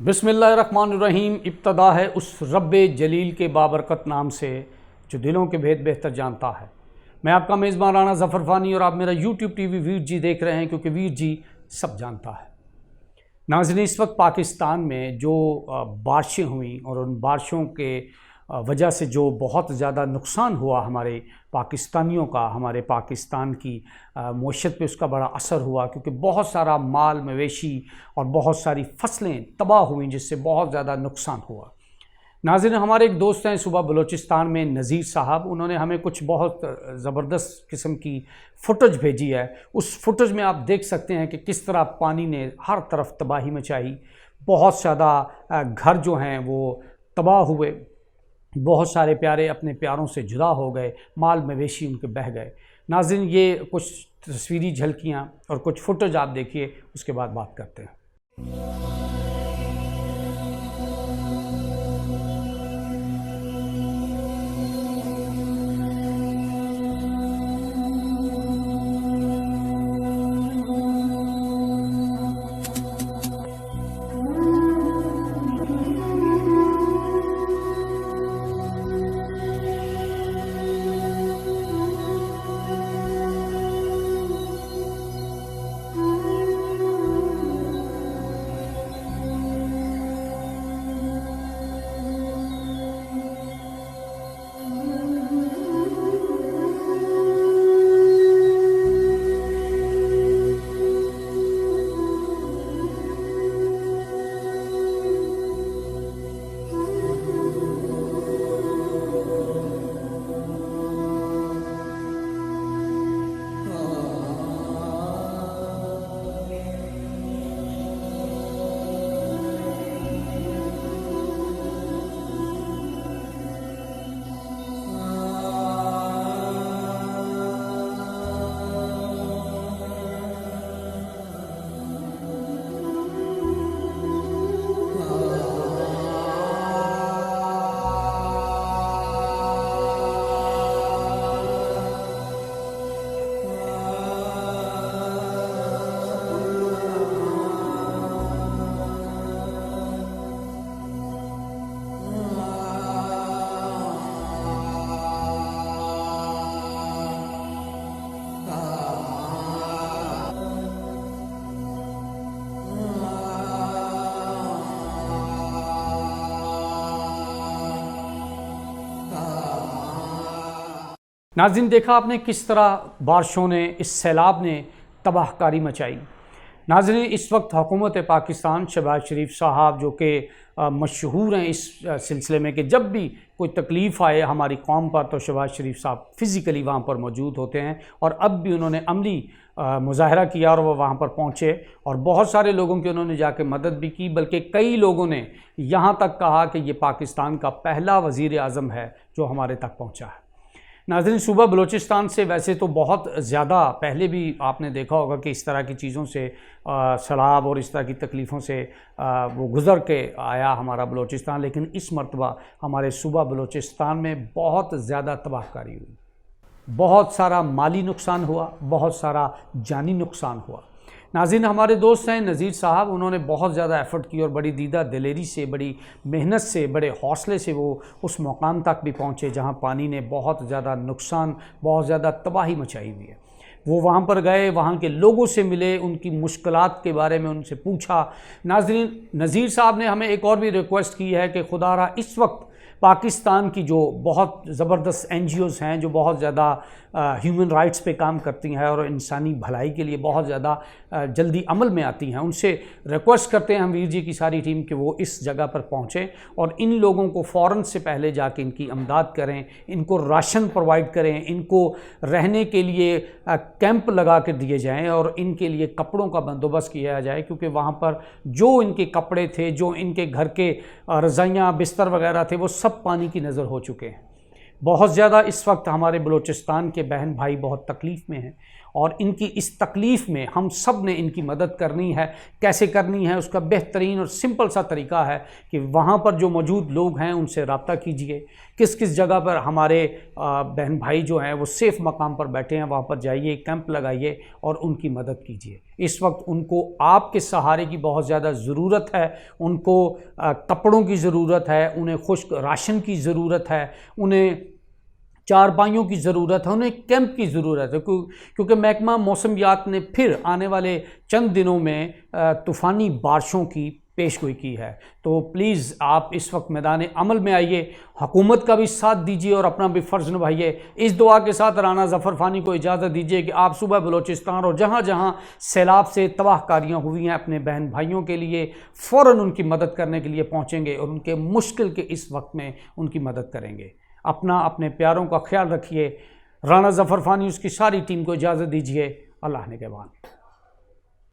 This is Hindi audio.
बिस्मिल्लाहिर्रहमानिर्रहीम। इब्तदा है उस रब्बे जलील के बाबरकत नाम से जो दिलों के भेद बेहतर जानता है। मैं आपका मेज़बान राना ज़फ़र फ़ानी और आप मेरा यूट्यूब टीवी वीर जी देख रहे हैं, क्योंकि वीर जी सब जानता है। नाज़रीन, इस वक्त पाकिस्तान में जो बारिशें हुई और उन बारिशों के वजह से जो बहुत ज़्यादा नुकसान हुआ हमारे पाकिस्तानियों का, हमारे पाकिस्तान की मईशत पे उसका बड़ा असर हुआ, क्योंकि बहुत सारा माल मवेशी और बहुत सारी फसलें तबाह हुई, जिससे बहुत ज़्यादा नुकसान हुआ। नाज़रीन, हमारे एक दोस्त हैं सुबह बलूचिस्तान में, नज़ीर साहब, उन्होंने हमें कुछ बहुत ज़बरदस्त किस्म की फ़ुटेज भेजी है। उस फुटेज में आप देख सकते हैं कि किस तरह पानी ने हर तरफ तबाही मचाई। बहुत ज़्यादा घर जो हैं वो तबाह हुए, बहुत सारे प्यारे अपने प्यारों से जुदा हो गए, माल मवेशी उनके बह गए। नाज़रीन, ये कुछ तस्वीरी झलकियाँ और कुछ फुटेज आप देखिए, उसके बाद बात करते हैं। नाज़रीन, देखा आपने किस तरह बारिशों ने, इस सैलाब ने तबाहकारी मचाई। नाज़रीन, इस वक्त हुकूमत पाकिस्तान, शहबाज शरीफ साहब जो कि मशहूर हैं इस सिलसिले में कि जब भी कोई तकलीफ़ आए हमारी कौम पर तो शहबाज शरीफ साहब फ़िज़िकली वहाँ पर मौजूद होते हैं, और अब भी उन्होंने अमली मुज़ाहरा किया और वो वहाँ पर पहुँचे और बहुत सारे लोगों की उन्होंने जाके मदद भी की। बल्कि कई लोगों ने यहाँ तक कहा कि ये पाकिस्तान का पहला वज़ीर आज़म है जो हमारे तक पहुँचा है। नाज़रीन, सूबा बलूचिस्तान से वैसे तो बहुत ज़्यादा पहले भी आपने देखा होगा कि इस तरह की चीज़ों से, सैलाब और इस तरह की तकलीफ़ों से वो गुज़र के आया हमारा बलूचिस्तान, लेकिन इस मरतबा हमारे सूबा बलूचिस्तान में बहुत ज़्यादा तबाहकारी हुई, बहुत सारा माली नुकसान हुआ, बहुत सारा जानी नुकसान हुआ। नाज़रीन, हमारे दोस्त हैं नज़ीर साहब, उन्होंने बहुत ज़्यादा एफ़र्ट की और बड़ी दीदा दिलेरी से, बड़ी मेहनत से, बड़े हौसले से वो उस मुकाम तक भी पहुँचे जहाँ पानी ने बहुत ज़्यादा नुकसान, बहुत ज़्यादा तबाही मचाई हुई है। वो वहाँ पर गए, वहाँ के लोगों से मिले, उनकी मुश्किलात के बारे में उनसे पूछा। नाज़रीन, नज़ीर साहब ने हमें एक और भी रिक्वेस्ट की है कि खुदारा इस वक्त पाकिस्तान की जो बहुत ज़बरदस्त NGOs हैं, जो बहुत ज़्यादा ह्यूमन राइट्स पे काम करती हैं और इंसानी भलाई के लिए बहुत ज़्यादा जल्दी अमल में आती हैं, उनसे रिक्वेस्ट करते हैं हम वीर जी की सारी टीम कि वो इस जगह पर पहुँचें और इन लोगों को फ़ौरन से पहले जाके इनकी इमदाद करें, इनको राशन प्रोवाइड करें, इनको रहने के लिए कैंप लगा कर दिए जाएँ और इनके लिए कपड़ों का बंदोबस्त किया जाए, क्योंकि वहाँ पर जो इनके कपड़े थे, जो इनके घर के रज़ाइयाँ बिस्तर वगैरह थे, वो सब पानी की नज़र हो चुके हैं। बहुत ज़्यादा इस वक्त हमारे बलूचिस्तान के बहन भाई बहुत तकलीफ़ में हैं और इनकी इस तकलीफ़ में हम सब ने इनकी मदद करनी है। कैसे करनी है उसका बेहतरीन और सिंपल सा तरीका है कि वहाँ पर जो मौजूद लोग हैं उनसे रब्ता कीजिए। किस किस जगह पर हमारे बहन भाई जो हैं वो सेफ़ मकाम पर बैठे हैं वहाँ पर जाइए, कैंप लगाइए और उनकी मदद कीजिए। इस वक्त उनको आपके सहारे की बहुत ज़्यादा ज़रूरत है, उनको कपड़ों की ज़रूरत है, उन्हें खुश्क राशन की ज़रूरत है, उन्हें चारपाइयों की ज़रूरत है, उन्हें कैंप की ज़रूरत है, क्योंकि महकमा मौसमियात ने फिर आने वाले चंद दिनों में तूफ़ानी बारिशों की पेशगोई की है। तो प्लीज़ आप इस वक्त मैदान अमल में आइए, हुकूमत का भी साथ दीजिए और अपना भी फ़र्ज़ निभाइए। इस दुआ के साथ राना ज़फ़र फ़ानी को इजाज़त दीजिए कि आप सुबह बलूचिस्तान और जहाँ जहाँ सैलाब से तबाहकारियाँ हुई हैं अपने बहन भाइयों के लिए फ़ौरन उनकी मदद करने के लिए पहुँचेंगे और उनके मुश्किल के इस वक्त में उनकी मदद करेंगे। अपना अपने प्यारों का ख्याल रखिए। राना ज़फ़र फ़ानी उसकी सारी टीम को इजाज़त दीजिए। अल्लाह ने के बाद।